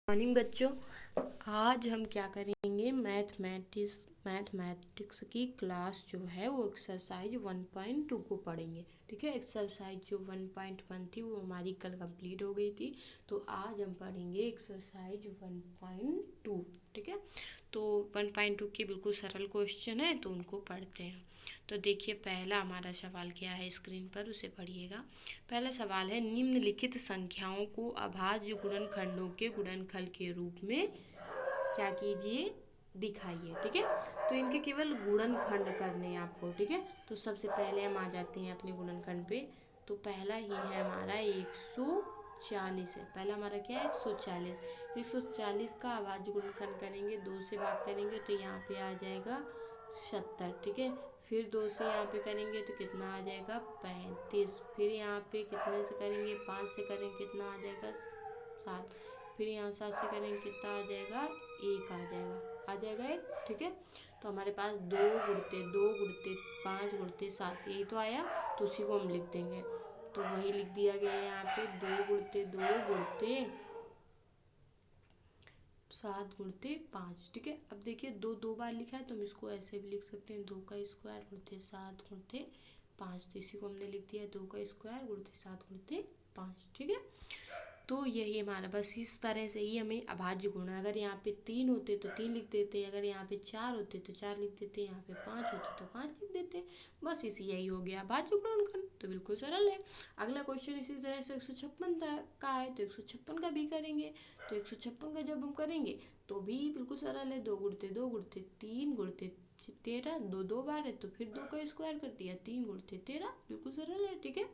Morning बच्चों, आज हम क्या करेंगे मैथमेटिक्स की क्लास जो है वो एक्सरसाइज 1.2 को पढ़ेंगे। ठीक है, एक्सरसाइज जो 1.1 थी वो हमारी कल कंप्लीट हो गई थी, तो आज हम पढ़ेंगे एक्सरसाइज 1.2। ठीक है, तो 1.2 के बिल्कुल सरल क्वेश्चन है, तो उनको पढ़ते हैं। तो देखिए, पहला हमारा सवाल क्या है स्क्रीन पर, उसे पढ़िएगा। पहला सवाल है, निम्नलिखित संख्याओं को अभाज्य गुणनखंडों के गुणनफल के रूप में क्या कीजिए, दिखाइए। ठीक है, तो इनके केवल गुणनखंड करने हैं आपको। ठीक है, तो सबसे पहले हम आ जाते हैं अपने गुणनखंड पे। तो पहला ही है हमारा 140 है। पहला हमारा क्या है 140। 140 का अभाज्य गुणनखंड करेंगे, 2 से भाग करेंगे तो यहाँ पे आ जाएगा 70। ठीक है, फिर 2 से यहाँ पे करेंगे तो कितना आ जाएगा 35। फिर यहाँ पे कितने से करेंगे, 5 से करेंगे कितना आ जाएगा 7। फिर यहाँ 7 से करेंगे कितना आ जाएगा 1 आ जाएगा 1। ठीक है, तो हमारे पास 2 गुणते 5 गुणते 7 यही तो आया, तो उसी को हम लिख देंगे। तो वही लिख दिया गया है यहाँ पे, 2 गुणते 7 गुणते 5। ठीक है, अब देखिए 2 2 बार लिखा है, तो हम इसको ऐसे भी लिख सकते हैं, 2 का स्क्वायर गुणते 7 गुणते 5। तो इसी को हमने लिख दिया 2 का स्क्वायर गुणते 7 गुणते 5। ठीक है, तो यही हमारा बस इस तरह से ही हमें अभाज्य गुण, अगर यहाँ पे 3 होते तो 3 लिख देते, अगर यहाँ पे 4 होते तो 4 लिख देते, यहाँ पे 5 होते तो 5 लिख देते। बस इसी यही हो गया अभाज्य गुणनखंड, तो बिल्कुल सरल है। अगला क्वेश्चन इसी तरह से 156 का है, तो 156 का भी करेंगे। तो 156 का जब हम करेंगे तो भी बिल्कुल सरल है, 2 गुणते 3 गुणते 13, 2 2 बार है तो फिर 2 का स्क्वायर कर दिया, 3 गुणते 13, बिल्कुल सरल है। ठीक है,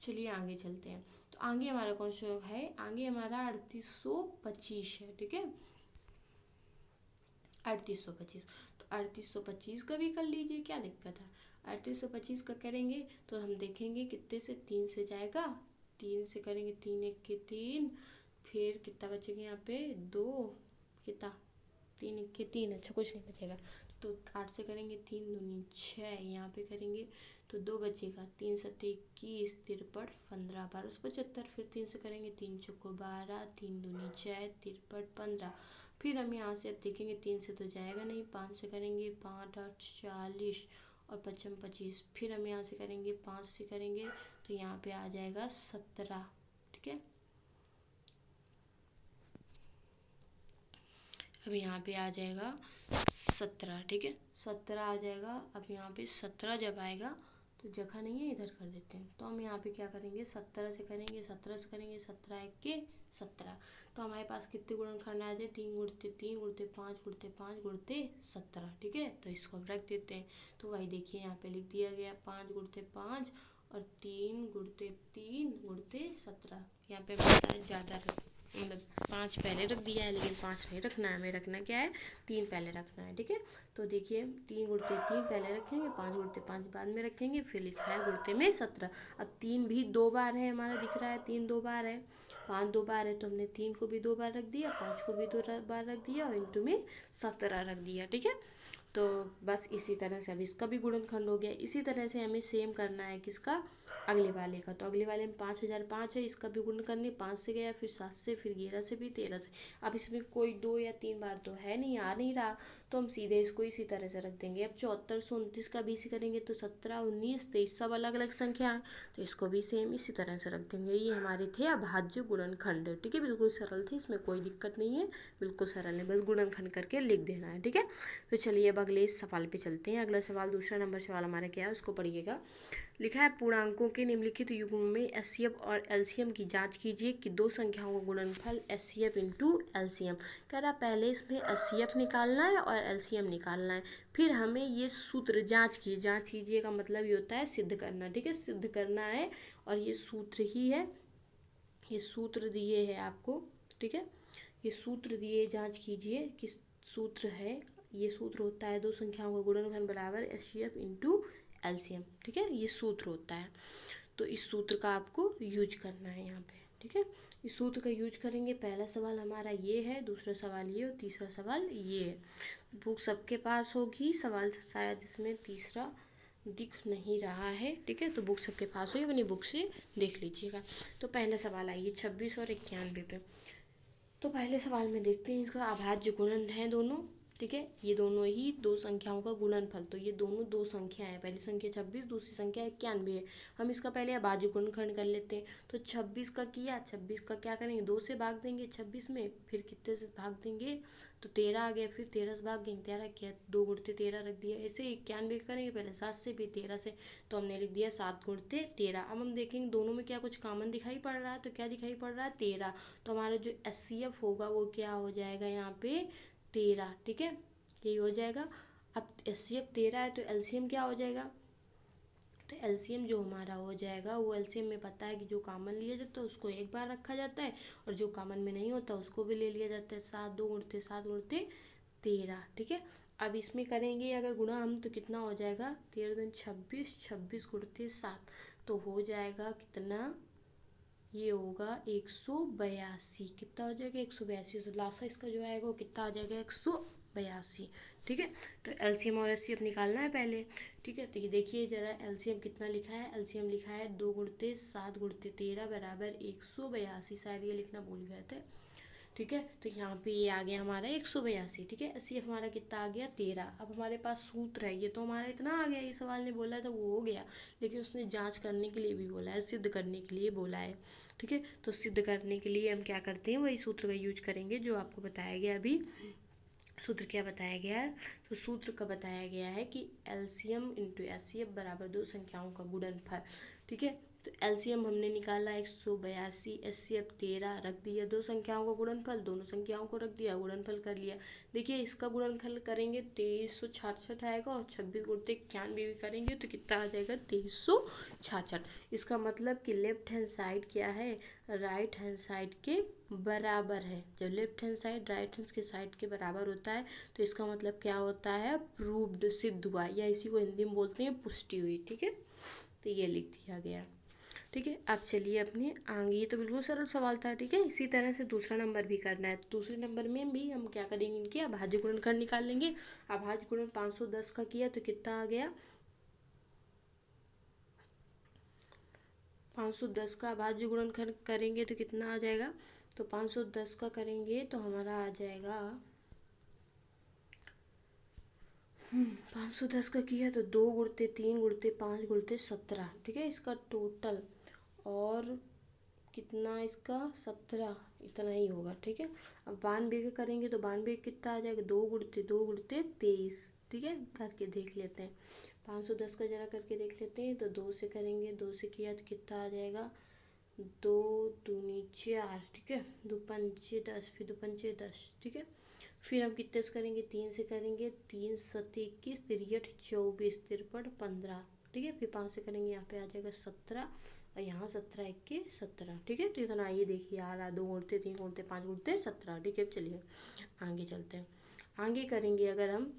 चलिए आगे चलते हैं। तो आगे हमारा कौन सा है, आगे हमारा 3825 है। ठीक है, 3825, तो 3825 का भी कर लीजिए, क्या दिक्कत है। 3825 का करेंगे तो हम देखेंगे कितने से, 3 से जाएगा, 3 से करेंगे 3 1 के 3, फिर कितना बचेगा यहाँ पे 2, कितना 3 1 के 3, अच्छा कुछ नहीं बचेगा। तो 8 से करेंगे 3 दूनी 6, यहाँ पे करेंगे तो 2 बचेगा, 3 7 21, 53 15 12 75। फिर 3 से करेंगे 3 चौको 12, 3 दूनी 6, 53 15। फिर हम यहाँ से अब देखेंगे 3 से तो जाएगा नहीं, 5 से करेंगे 5 8 40 और 55 25। फिर हम यहाँ से करेंगे 5 से करेंगे तो यहाँ पे आ जाएगा 17। ठीक है, अब यहाँ पे आ जाएगा 17। ठीक है, 17 आ जाएगा। अब यहाँ पे 17 जब आएगा तो जगह नहीं है, इधर कर देते हैं। तो हम यहाँ पे क्या करेंगे, 17 से करेंगे, 17 1 के 17। तो हमारे पास कितने गुणनखंड आ जाए, 3 गुणते 3 गुणते 5 गुणते 5 गुणते 17। ठीक है, तो इसको हम रख देते हैं। तो वही देखिए यहाँ पे लिख दिया गया 5 गुणते 5 और 3 गुणते 3 गुणते 17। यहाँ पे हमारा ज़्यादा मतलब 5 पहले रख दिया है, लेकिन 5 नहीं रखना है, हमें रखना क्या है 3 पहले रखना है। ठीक है, तो देखिए 3 गुणते 3 पहले रखेंगे, 5 गुणते 5 बाद में रखेंगे, फिर लिखा है गुणते में 17। अब 3 भी 2 बार है, हमारा दिख रहा है 3 2 बार है, 5 2 बार है, तो हमने 3 को भी 2 बार रख दिया, 5 को भी 2 बार रख दिया और इंटू में 17 रख दिया। ठीक है, तो बस इसी तरह से अब इसका भी गुणनखंड हो गया। इसी तरह से हमें सेम करना है किसका, अगले वाले का। तो अगले वाले में 5005 है, इसका भी गुण करने, 5 से गया, फिर 7 से, फिर 11 से, भी 13 से। अब इसमें कोई 2 या 3 बार तो है नहीं, आ नहीं रहा, तो हम सीधे इसको इसी तरह से रख देंगे। अब 7429 का भी इसी करेंगे तो 17 19 23 सब अलग अलग संख्या है, तो इसको भी सेम इसी तरह से रख देंगे। ये हमारे थे अभाज्य गुणनखंड। ठीक है, बिल्कुल सरल थे, इसमें कोई दिक्कत नहीं है, बिल्कुल सरल है, बस गुणनखंड करके लिख देना है। ठीक है, तो चलिए अब अगले सवाल पे चलते हैं। अगला सवाल, दूसरा नंबर सवाल हमारा क्या है उसको पढ़िएगा। लिखा है, पूर्णांकों के निम्नलिखित युग्मों में एचसीएफ और एलसीएम की जांच कीजिए कि दो संख्याओं का गुणनफल एचसीएफ इंटू एलसीएम। कह रहा पहले इसमें एचसीएफ निकालना है और एलसीएम निकालना है, फिर हमें ये सूत्र जांच कीजिए का मतलब ये होता है सिद्ध करना। ठीक है, सिद्ध करना है और ये सूत्र ही है, ये सूत्र दिए है आपको। ठीक है, ये सूत्र दिए, जांच कीजिए कि सूत्र है, ये सूत्र होता है दो संख्याओं का गुणनफल बराबर एचसीएफ इंटू एलसीएम। ठीक है, ये सूत्र होता है, तो इस सूत्र का आपको यूज करना है यहाँ पे। ठीक है, इस सूत्र का यूज करेंगे। पहला सवाल हमारा ये है, दूसरा सवाल ये और तीसरा सवाल ये है। बुक सबके पास होगी, सवाल शायद इसमें तीसरा दिख नहीं रहा है। ठीक है, तो बुक सबके पास होगी, अपनी बुक से देख लीजिएगा। तो पहला सवाल आइए 26 और 91 पे। तो पहले सवाल में देखते हैं इसका अभाज्य गुणन है दोनों, ठीक है, ये दोनों ही दो संख्याओं का गुणनफल। तो ये दोनों दो संख्या है, पहली संख्या 26, दूसरी संख्या 91 है। हम इसका पहले अभाज्य गुणनखंड कर लेते हैं। तो 26 का किया, 26 का क्या करेंगे, 2 से भाग देंगे 26 में, फिर कितने से भाग देंगे, तो 13 आ गया, फिर 13 से भाग देंगे, 13 किया, 2 गुणते 13 रख दिया। ऐसे 91 करेंगे पहले 7 से फिर 13 से, तो हमने लिख दिया 7 गुणते 13। अब हम देखेंगे दोनों में क्या कुछ कॉमन दिखाई पड़ रहा है, तो क्या दिखाई पड़ रहा है, 13। तो हमारा जो HCF होगा वो क्या हो जाएगा यहाँ पे 13, ठीक है, यही हो जाएगा। अब HCF 13 है तो LCM क्या हो जाएगा, तो LCM जो हमारा हो जाएगा वो LCM में पता है कि जो कॉमन लिया जाता है उसको एक बार रखा जाता है, और जो कॉमन में नहीं होता उसको भी ले लिया जाता है। 7 2 गुणते 7 गुणते 13, ठीक है। अब इसमें करेंगे अगर गुणा हम तो कितना हो जाएगा, 13 दूनी 26, 26 गुणते 7, तो हो जाएगा कितना, ये होगा 182। कितना हो जाएगा 182। तो लासा इसका जो आएगा वो कितना आ जाएगा 182, ठीक है। तो LCM और HCF निकालना है पहले, ठीक है। तो ये देखिए जरा LCM कितना लिखा है, LCM लिखा है 2 गुणते 7 गुणते 13 बराबर 182, शायद ये लिखना भूल गए थे, ठीक है। तो यहाँ पे ये आ गया हमारा 182, ठीक है। HCF हमारा कितना आ गया 13। अब हमारे पास सूत्र है, ये तो हमारा इतना आ गया, ये सवाल ने बोला था वो हो गया, लेकिन उसने जांच करने के लिए भी बोला है, सिद्ध करने के लिए बोला है, ठीक है। तो सिद्ध करने के लिए हम क्या करते हैं, वही सूत्र का यूज करेंगे जो आपको बताया गया अभी। सूत्र क्या बताया गया है, तो सूत्र का बताया गया है कि LCM इंटू HCF बराबर दो संख्याओं का गुणनफल, ठीक है। तो LCM हमने निकाला 182, HCF 13 रख दिया, दो संख्याओं का गुणनफल, दोनों संख्याओं को रख दिया, गुणनफल कर लिया। देखिए इसका गुणनफल करेंगे 2366 आएगा, और 26 गुणते 91 भी करेंगे तो कितना आ जाएगा 2366। इसका मतलब कि लेफ्ट हैंड साइड क्या है, राइट हैंड साइड के बराबर है। जब left hand side right hand के साइड के बराबर होता है तो इसका मतलब क्या होता है, प्रूव्ड, सिद्ध हुआ, या इसी को हिंदी में बोलते हैं पुष्टि हुई, ठीक है। तो ये लिख दिया गया, ठीक है। अब चलिए अपने आगे, ये तो बिल्कुल सरल सवाल था, ठीक है। इसी तरह से दूसरा नंबर भी करना है, तो दूसरे नंबर में भी हम क्या करेंगे, इनके अभाज्य गुणनखंड निकाल लेंगे। अभाज्य गुणन 510 का किया तो कितना आ गया, 510 का अभाज्य गुणनखंड करेंगे तो कितना आ जाएगा, तो 510 का करेंगे तो हमारा आ जाएगा 510 का किया तो 2 गुणते 3 गुणते 5 गुणते 17, ठीक है। इसका टोटल और कितना, इसका 17, इतना ही होगा, ठीक है। अब 92 का करेंगे तो 92 कितना आ जाएगा, 2 गुणते 23, ठीक है, करके देख लेते हैं। 510 का जरा करके देख लेते हैं, तो 2 से करेंगे, 2 से किया तो कितना आ जाएगा, 2 दूनी 4, ठीक है, 2 पंचे 10, फिर 2 पंचे 10, ठीक है। फिर हम कितने से करेंगे, 3 से करेंगे, 3 सत्ते 21, 63 24 53 15, ठीक है। फिर 5 से करेंगे, यहाँ पे आ जाएगा 17, और यहाँ 17 1 17, ठीक है। तो इतना ये देखिए आ रहा, 2 गुणते 3 गुणते 5 गुणते 17, ठीक है। चलिए आगे चलते हैं। आगे करेंगे अगर हम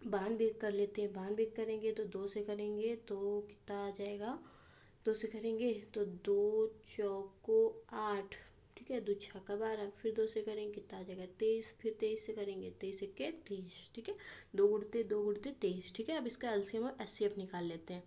92 कर लेते हैं, 92 करेंगे तो 2 से करेंगे तो कितना आ जाएगा, 2 से करेंगे तो 2 चौको 8, ठीक है, 2 छक्का 12, फिर 2 से करेंगे कितना आ जाएगा 23, फिर 23 से करेंगे 23 इक्के 30, ठीक है, 2 गुणते 23, ठीक है। अब इसका LCM और HCF निकाल लेते हैं।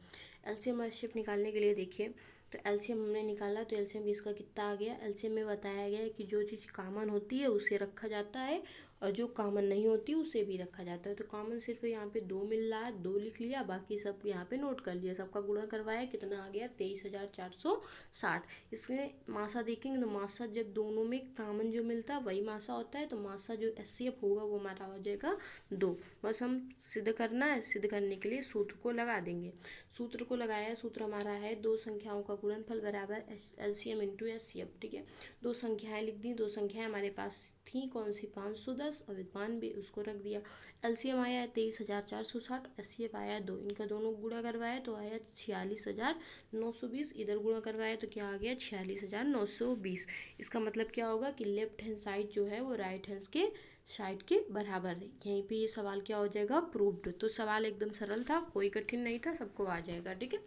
LCM और HCF निकालने के लिए देखिए, तो LCM हमने निकाला तो LCM भी इसका कितना आ गया, LCM में बताया गया है कि जो चीज़ कॉमन होती है उसे रखा जाता है, और जो कॉमन नहीं होती उसे भी रखा जाता है। तो कॉमन सिर्फ यहाँ पे 2 मिल रहा है, 2 लिख लिया, बाकी सब यहाँ पे नोट कर लिया, सबका गुणा करवाया, कितना आ गया 23,460। इसमें मासा देखेंगे तो मासा जब दोनों में कॉमन जो मिलता है वही मासा होता है, तो मासा जो HCF होगा वो हमारा हो जाएगा 2। बस हम सिद्ध करना है, सिद्ध करने के लिए सूत्र को लगा देंगे। सूत्र को लगाया, सूत्र हमारा है दो संख्याओं का गुणनफल बराबर LCM इंटू HCF, ठीक है। दो संख्याएं लिख दी, दो संख्याएं हमारे पास थी कौन सी, 510 और 92, उसको रख दिया। LCM आया है 23,460, HCF आया 2, इनका दोनों गुणा करवाया तो आया 46,920, इधर गुणा करवाया तो क्या आ गया 46,920। इसका मतलब क्या होगा कि लेफ्ट हैंड साइड जो है वो राइट हैंड के साइड के बराबर है। यहीं पे ये सवाल क्या हो जाएगा, प्रूव्ड। तो सवाल एकदम सरल था, कोई कठिन नहीं था, सबको आ जाएगा, ठीक है।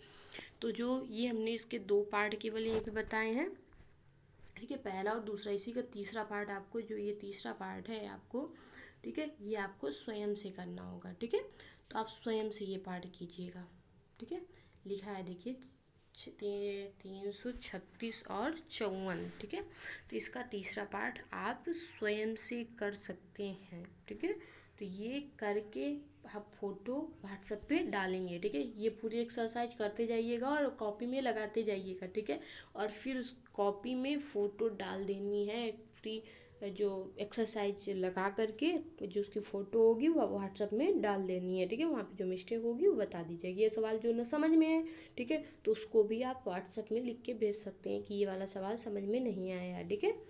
तो जो ये हमने इसके 2 पार्ट केवल यहीं पे बताए हैं, ठीक है, पहला और दूसरा। इसी का तीसरा पार्ट आपको, जो ये तीसरा पार्ट है आपको, ठीक है, ये आपको स्वयं से करना होगा, ठीक है। तो आप स्वयं से ये पार्ट कीजिएगा, ठीक है। लिखा है देखिए, 336 और 54, ठीक है। तो इसका तीसरा पार्ट आप स्वयं से कर सकते हैं, ठीक है। तो ये करके आप फोटो व्हाट्सएप पे डालेंगे, ठीक है। ये पूरी एक्सरसाइज करते जाइएगा और कॉपी में लगाते जाइएगा, ठीक है। और फिर उस कॉपी में फ़ोटो डाल देनी है, फ्री जो एक्सरसाइज लगा करके जो उसकी फ़ोटो होगी वो व्हाट्सएप में डाल देनी है, ठीक है। वहाँ पे जो मिस्टेक होगी वो बता दीजिएगा। ये सवाल जो न समझ में है, ठीक है, तो उसको भी आप व्हाट्सएप में लिख के भेज सकते हैं कि ये वाला सवाल समझ में नहीं आया, ठीक है।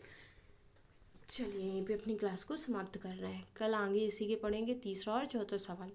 चलिए यहीं पे अपनी क्लास को समाप्त कर रहे हैं। कल आगे इसी के पढ़ेंगे तीसरा और चौथा सवाल।